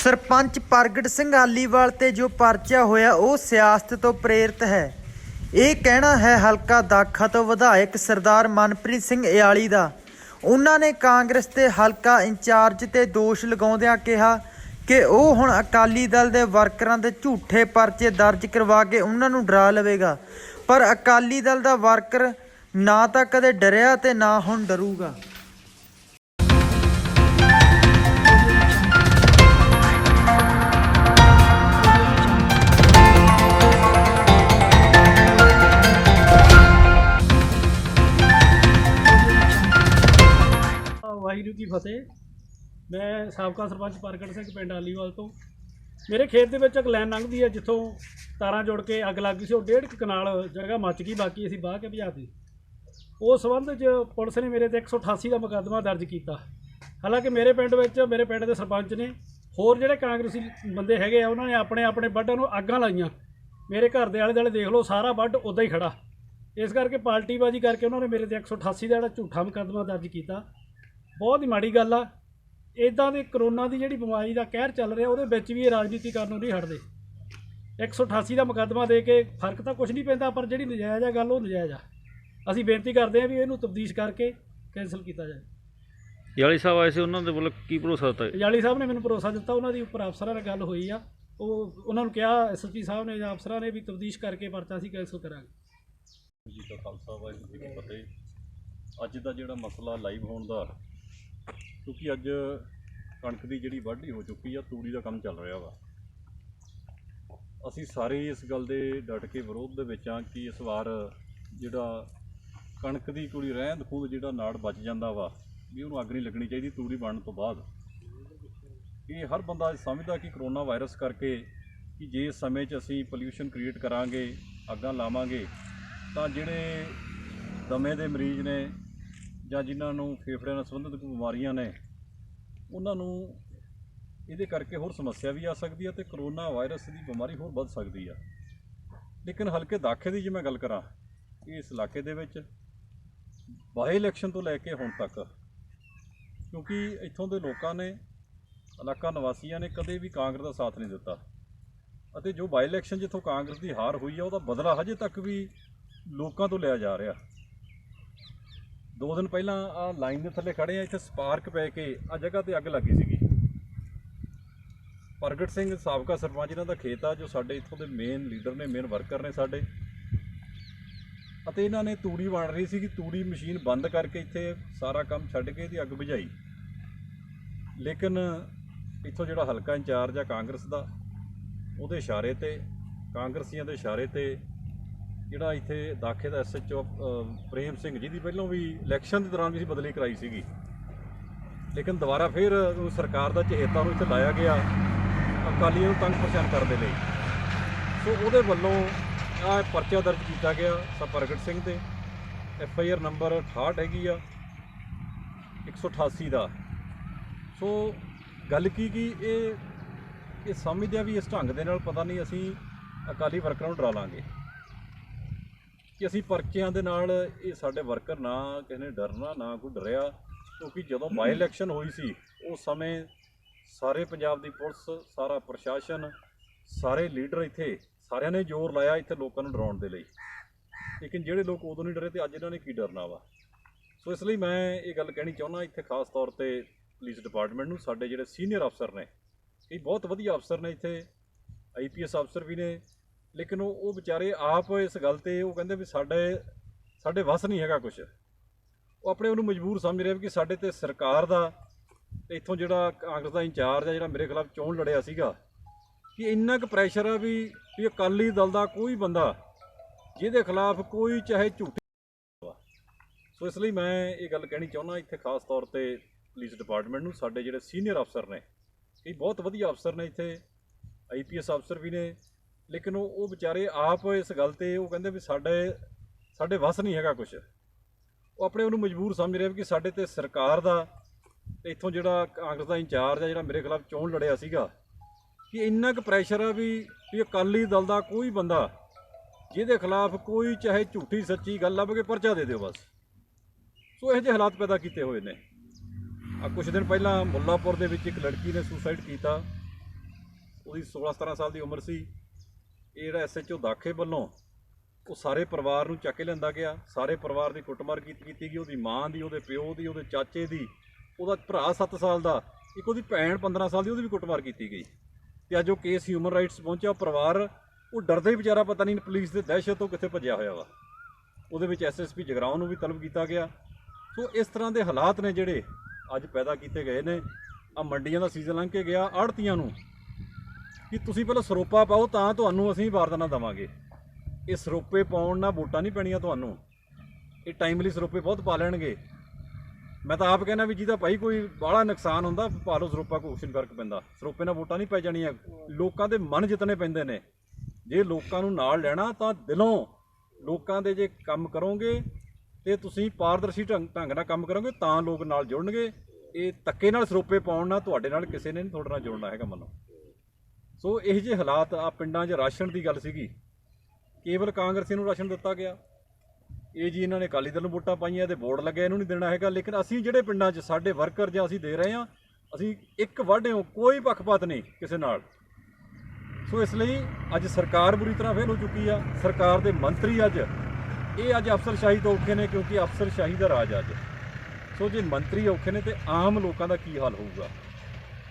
ਸਰਪੰਚ ਪ੍ਰਗਟ ਸਿੰਘ ਆਲੀਵਾਲ ਤੇ ਜੋ ਪਰਚਾ ਹੋਇਆ ਉਹ ਸਿਆਸਤ ਤੋਂ ਪ੍ਰੇਰਿਤ ਹੈ। ਇਹ ਕਹਿਣਾ ਹੈ ਹਲਕਾ ਦਾਖਾ ਤੋਂ ਵਿਧਾਇਕ ਸਰਦਾਰ ਮਨਪ੍ਰੀਤ ਸਿੰਘ ਇਆਲੀ ਦਾ। ਉਹਨਾਂ ਨੇ ਕਾਂਗਰਸ ਤੇ ਹਲਕਾ ਇੰਚਾਰਜ ਤੇ ਦੋਸ਼ ਲਗਾਉਂਦਿਆਂ ਕਿਹਾ ਕਿ ਉਹ ਹੁਣ ਅਕਾਲੀ ਦਲ ਦੇ ਵਰਕਰਾਂ ਦੇ ਝੂਠੇ ਪਰਚੇ ਦਰਜ ਕਰਵਾ ਕੇ ਉਹਨਾਂ ਨੂੰ ਡਰਾ ਲਵੇਗਾ, ਪਰ ਅਕਾਲੀ ਦਲ ਦਾ ਵਰਕਰ ਨਾ ਤਾਂ ਕਦੇ ਡਰਿਆ ਤੇ ਨਾ ਹੁਣ ਡਰੂਗਾ। वाहिगुरू की फतेह। मैं साबका सरपंच प्रगट सिंह पिंड आलीवाल तो मेरे खेत के एक लैन लंघती है जितों तारां जुड़ के अग लग गई सी। 1.5 कनाल जगह मच गई, बाकी असीं बाह के भजाती। उस संबंध च पुलिस ने मेरे ते 188 का मुकदमा दर्ज किया। हालांकि मेरे पिंड के सरपंच ने होर जिहड़े कांग्रेसी बंदे हैगे उन्होंने अपने अपने बड्डां नूं अग्गां लाईआं। मेरे घर दे आले दुआले देख लो, सारा बड्ड उदां ही खड़ा। इस करके पार्टीबाजी करके उन्होंने मेरे ते 188 का जिहड़ा झूठा मुकदमा दर्ज किया। बहुत ही माड़ी गल आ। इदां दे करोना की जिहड़ी बीमारी का कहर चल रहा उहदे विच भी ये राजनीति करनों नहीं हटदे। 188 का मुकदमा दे के फर्क तो कुछ नहीं पैंदा, पर जिहड़ी नजायज़ गल वो नजायज़ आ। असीं बेनती करते हैं भी इहनूं तब्दीश करके कैंसल किया जाए। याली साहब आए थे, उन्होंने बोला की भरोसा दिता? याली साहब ने मैनूं भरोसा दिता। उन्होंने उपर अफसरां नाल गल होई आ, उन्होंने कहा SSP साहब ने जां अफसरां ने भी तब्दीश करके परचा असीं कैंसल करांगे। जी का खालसा वाहिगुरू जी की फतेह। अज दा जिहड़ा मसला लाइव होण दा, क्योंकि अज कणक की जिहड़ी वाढी हो चुकी है, तूड़ी का काम चल रहा वा। असीं सारे इस गल दे डट के विरोध दे विच हां कि इस वार जिहड़ा कणक की कोई रहंद खूंद जिहड़ा नाड़ बच जांदा वा भी उहनूं अग नहीं लगनी चाहिए तूड़ी बनने तो बाद। ये हर बंदा समझदा कि करोना वायरस करके कि जे इस समय च असीं पोल्यूशन क्रिएट करांगे, अग्गां लावांगे, तां जिहड़े दमे दे मरीज़ ने ਜਾਂ जिन्हां नूं फेफड़िਆਂ ਨਾਲ संबंधित कोई बीमारियां ने उन्हां नूं इहदे करके होर समस्या भी आ सकती है तो करोना वायरस की बीमारी होर वध सकती है। लेकिन हल्के दाखे की जे मैं गल करां, इस इलाके दे विच बाई इलैक्शन तो लैके हुण तक, क्योंकि इत्थों दे लोकां ने इलाका निवासियों ने कदे भी कांग्रेस का साथ नहीं दिता अते जो बाई इलैक्शन जिथों कांग्रेस की हार हुई है उहदा बदला हजे तक भी लोकां तो लिया जा रहा। 2 दिन पहला आ लाइन के थले खड़े हैं, इत्थे स्पार्क पै के आ जगह ते अग लगी सी। प्रगट सिंह साबका सरपंच इन्हां दा खेत आ, जो साडे इत्थों दे मेन लीडर ने, मेन वर्कर ने साडे, अते इन्हां ने तूड़ी बन रही सी कि तूड़ी मशीन बंद करके इत्थे सारा काम छड्ड के इहदी अग बुझाई। लेकिन इत्थों जिहड़ा हलका इंचार्ज आ कांग्रेस दा, उहदे इशारे ते, कांग्रसियां दे इशारे ते जिहड़ा इत्थे दाखे दा SHO प्रेम सिंह जी दी पहलों भी इलैक्शन के दौरान भी बदली कराई सीगी, लेकिन दोबारा फिर सरकार का चहेता नूं इत्थे लाया गया अकालियां नूं तंग परेशान करने लई। सो उहदे वल्लों आ परचा दर्ज किया गया सब प्रगट सिंह ते। FIR नंबर 68 हैगी आ 188 का। सो गल की ये समझदे आ भी इस ढंग दे नाल पता नहीं असीं अकाली वर्करां नूं डरा लांगे कि असीं परचियां दे नाल ये साडे वर्कर ना किसी ने डरना ना कोई डरिया। क्योंकि जदों बाई इलैक्शन हुई सी उस समय सारे पंजाब दी पुलिस, सारा प्रशासन, सारे लीडर इत्थे सारिਆਂ ने जोर लाया इत्थे लोकां नूं डराउण दे लई। लेकिन जिहड़े लोग उदों नहीं डरे ते अज इन्हां ने की डरना वा। सो इसलिए मैं ये गल कहनी चाहुंदा इत्थे खास तौर ते पुलिस डिपार्टमेंट नूं, साडे जिहड़े सीनियर अफसर ने, ये बहुत वधिया अफसर ने, इत्थे IPS अफसर भी ने, लेकिन वो बेचारे आप इस गल ते वो कहंदे भी साडे वस नहीं हैगा कुछ। वो अपने उन्होंने मजबूर समझ रहे कि साडे ते सरकार दा ते इत्थों जिहड़ा कांग्रेस का इंचार्ज है जिहड़ा मेरे खिलाफ चोण लड़िया सीगा कि इन्ना क प्रैशर है भी अकाली दल का कोई बंदा जिहदे खिलाफ कोई चाहे झूठी। सो इसलिए मैं ये गल कहनी चाहुंदा इत्थे खास तौर ते पुलिस डिपार्टमेंट नूं, साडे जिहड़े सीनियर अफसर ने, ये बहुत वधिया अफसर ने, इत्थे IPS अफसर भी ने, लेकिन वो बेचारे आप इस गल ते वो कहंदे भी साडे वस नहीं हैगा कुछ। वो अपने उन्होंने मजबूर समझ रहे कि साडे ते सरकार दा ते इत्थों जिहड़ा कांग्रेस का इंचार्ज है जिहड़ा मेरे खिलाफ चोण लड़िया सीगा कि इन्ना क प्रैशर है भी अकाली दल का कोई बंदा जिहदे खिलाफ कोई चाहे झूठी सच्ची गल लभ के परचा दे दिओ बस। सो इहो जिहे हालात पैदा किए हुए ने। कुछ दिन पहला मुल्लापुर दे विच एक लड़की ने सुसाइड किया ਉਹਦੀ 16-17 ਸਾਲ ਦੀ ਉਮਰ ਸੀ। ਇਹ ਜਿਹੜਾ SHO ਦਾਖੇ ਵੱਲੋਂ ਉਹ ਸਾਰੇ ਪਰਿਵਾਰ ਨੂੰ ਚੱਕ ਕੇ ਲਿਆਂਦਾ ਗਿਆ। ਸਾਰੇ ਪਰਿਵਾਰ ਦੀ ਕੁੱਟਮਾਰ ਕੀਤੀ ਗਈ, ਉਹਦੀ ਮਾਂ ਦੀ, ਉਹਦੇ ਪਿਓ ਦੀ, ਉਹਦੇ ਚਾਚੇ ਦੀ, ਉਹਦਾ ਭਰਾ 7 ਸਾਲ ਦਾ, ਇੱਕ ਉਹਦੀ ਭੈਣ 15 ਸਾਲ ਦੀ, ਉਹਦੀ ਵੀ ਕੁੱਟਮਾਰ ਕੀਤੀ ਗਈ। ਤੇ ਅੱਜ ਉਹ ਕੇਸ ਹਿਊਮਨ ਰਾਈਟਸ ਪਹੁੰਚਿਆ। ਉਹ ਪਰਿਵਾਰ ਉਹ ਡਰਦਾ ਹੀ ਵਿਚਾਰਾ ਪਤਾ ਨਹੀਂ ਪੁਲਿਸ ਦੇ ਦਹਿਸ਼ਤ ਤੋਂ ਕਿੱਥੇ ਭੱਜਿਆ ਹੋਇਆ ਵਾ। ਉਹਦੇ ਵਿੱਚ SSP ਜਗਰਾਉਂ ਨੂੰ ਵੀ ਤਲਬ ਕੀਤਾ ਗਿਆ। ਸੋ ਇਸ ਤਰ੍ਹਾਂ ਦੇ ਹਾਲਾਤ ਨੇ ਜਿਹੜੇ ਅੱਜ ਪੈਦਾ ਕੀਤੇ ਗਏ ਨੇ। ਆ ਮੰਡੀਆਂ ਦਾ ਸੀਜ਼ਨ ਲੰਘ ਕੇ ਗਿਆ, ਆੜ੍ਹਤੀਆਂ ਨੂੰ ਕਿ ਤੁਸੀਂ ਪਹਿਲਾਂ ਸਰੋਪਾ ਪਾਓ ਤਾਂ ਤੁਹਾਨੂੰ ਅਸੀਂ ਬਾਰਦਾਨਾ ਦੇਵਾਂਗੇ। ਇਹ ਸਰੋਪੇ ਪਾਉਣ ਨਾਲ ਵੋਟਾਂ ਨਹੀਂ ਪੈਣੀਆਂ ਤੁਹਾਨੂੰ। ਇਹ ਟਾਈਮਲੀ ਸਰੋਪੇ ਬਹੁਤ ਪਾ ਲੈਣਗੇ। ਮੈਂ ਤਾਂ ਆਪ ਕਹਿੰਦਾ ਵੀ ਜਿਹਦਾ ਭਾਈ ਕੋਈ ਬਾਹਲਾ ਨੁਕਸਾਨ ਹੁੰਦਾ ਪਾ ਲਓ ਸਰੋਪਾ, ਕੋਈ ਕੁਛ ਫਰਕ ਪੈਂਦਾ। ਸਰੋਪੇ ਨਾਲ ਵੋਟਾਂ ਨਹੀਂ ਪੈ ਜਾਣੀਆਂ। ਲੋਕਾਂ ਦੇ ਮਨ ਜਿੱਤਣੇ ਪੈਂਦੇ ਨੇ। ਜੇ ਲੋਕਾਂ ਨੂੰ ਨਾਲ ਲੈਣਾ ਤਾਂ ਦਿਲੋਂ ਲੋਕਾਂ ਦੇ ਜੇ ਕੰਮ ਕਰੋਗੇ ਤੇ ਤੁਸੀਂ ਪਾਰਦਰਸ਼ੀ ਢੰਗ ਨਾਲ ਕੰਮ ਕਰੋਗੇ ਤਾਂ ਲੋਕ ਨਾਲ ਜੁੜਨਗੇ। ਇਹ ਧੱਕੇ ਨਾਲ ਸਰੋਪੇ ਪਾਉਣ ਨਾਲ ਤੁਹਾਡੇ ਨਾਲ ਕਿਸੇ ਨੇ ਨਹੀਂ ਤੁਹਾਡੇ ਨਾਲ ਜੁੜਨਾ ਹੈਗਾ ਮੰਨੋ। ਸੋ ਇਹ ਜਿਹੇ ਹਾਲਾਤ ਆ। ਪਿੰਡਾਂ 'ਚ ਰਾਸ਼ਨ ਦੀ ਗੱਲ ਸੀਗੀ, ਕੇਵਲ ਕਾਂਗਰਸੀ ਨੂੰ ਰਾਸ਼ਨ ਦਿੱਤਾ ਗਿਆ। ਇਹ ਜੀ ਇਹਨਾਂ ਨੇ ਅਕਾਲੀ ਦਲ ਨੂੰ ਵੋਟਾਂ ਪਾਈਆਂ ਤੇ ਬੋਰਡ ਲੱਗਿਆ ਇਹਨੂੰ ਨਹੀਂ ਦੇਣਾ ਹੈਗਾ। ਲੇਕਿਨ ਅਸੀਂ ਜਿਹੜੇ ਪਿੰਡਾਂ 'ਚ ਸਾਡੇ ਵਰਕਰ ਜਾਂ ਅਸੀਂ ਦੇ ਰਹੇ ਹਾਂ, ਅਸੀਂ ਇੱਕ ਵਾਢਿਓ ਕੋਈ ਪੱਖਪਾਤ ਨਹੀਂ ਕਿਸੇ ਨਾਲ। ਸੋ ਇਸ ਲਈ ਅੱਜ ਸਰਕਾਰ ਬੁਰੀ ਤਰ੍ਹਾਂ ਫੇਲ ਹੋ ਚੁੱਕੀ ਆ। ਸਰਕਾਰ ਦੇ ਮੰਤਰੀ ਅੱਜ ਅਫਸਰਸ਼ਾਹੀ ਤੋਂ ਔਖੇ ਨੇ, ਕਿਉਂਕਿ ਅਫਸਰਸ਼ਾਹੀ ਦਾ ਰਾਜ ਅੱਜ। ਸੋ ਜੇ ਮੰਤਰੀ ਔਖੇ ਨੇ ਤੇ ਆਮ ਲੋਕਾਂ ਦਾ ਕੀ ਹਾਲ ਹੋਊਗਾ,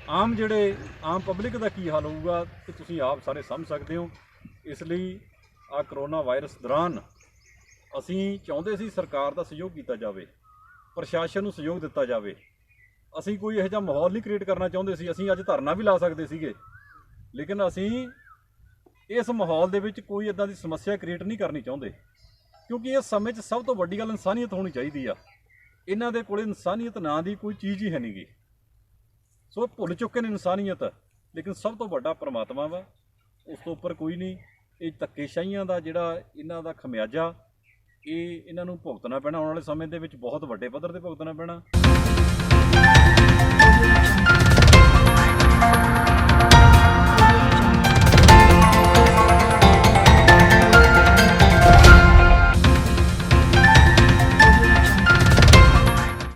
ਆਮ ਪਬਲਿਕ ਦਾ ਕੀ ਹਾਲ ਹੋਊਗਾ, ਤੇ ਤੁਸੀਂ ਆਪ ਸਾਰੇ ਸਮਝ ਸਕਦੇ ਹੋ। ਇਸ ਲਈ ਆ ਕਰੋਨਾ ਵਾਇਰਸ ਦੌਰਾਨ ਅਸੀਂ ਚਾਹੁੰਦੇ ਸੀ ਸਰਕਾਰ ਦਾ ਸਹਿਯੋਗ ਕੀਤਾ ਜਾਵੇ, ਪ੍ਰਸ਼ਾਸਨ ਨੂੰ ਸਹਿਯੋਗ ਦਿੱਤਾ ਜਾਵੇ। ਅਸੀਂ ਕੋਈ ਇਹੋ ਜਿਹਾ ਮਾਹੌਲ ਨਹੀਂ ਕ੍ਰੀਏਟ ਕਰਨਾ ਚਾਹੁੰਦੇ ਸੀ। ਅਸੀਂ ਅੱਜ ਧਰਨਾ ਵੀ ਲਾ ਸਕਦੇ ਸੀਗੇ, ਲੇਕਿਨ ਅਸੀਂ ਇਸ ਮਾਹੌਲ ਦੇ ਵਿੱਚ ਕੋਈ ਇਦਾਂ ਦੀ ਸਮੱਸਿਆ ਕ੍ਰੀਏਟ ਨਹੀਂ ਕਰਨੀ ਚਾਹੁੰਦੇ, ਕਿਉਂਕਿ ਇਸ ਸਮੇਂ 'ਚ ਸਭ ਤੋਂ ਵੱਡੀ ਗੱਲ ਇਨਸਾਨੀਅਤ ਹੋਣੀ ਚਾਹੀਦੀ ਆ। ਇਹਨਾਂ ਦੇ ਕੋਲ ਇਨਸਾਨੀਅਤ ਨਾਂ ਦੀ ਕੋਈ ਚੀਜ਼ ਹੀ ਹੈ ਨਹੀਂਗੀ। ਸੋ ਭੁੱਲ ਚੁੱਕੇ ਨੇ ਇਨਸਾਨੀਅਤ, ਲੇਕਿਨ ਸਭ ਤੋਂ ਵੱਡਾ ਪਰਮਾਤਮਾ ਵਾ, ਉਸ ਤੋਂ ਉੱਪਰ ਕੋਈ ਨਹੀਂ। ਇਹ ਧੱਕੇਸ਼ਾਹੀਆਂ ਦਾ ਜਿਹੜਾ ਇਹਨਾਂ ਦਾ ਖਮਿਆਜਾ ਇਹ ਇਹਨਾਂ ਨੂੰ ਭੁਗਤਣਾ ਪੈਣਾ। ਆਉਣ ਵਾਲੇ ਸਮੇਂ ਦੇ ਵਿੱਚ ਬਹੁਤ ਵੱਡੇ ਪੱਧਰ ਤੇ ਭੁਗਤਣਾ ਪੈਣਾ।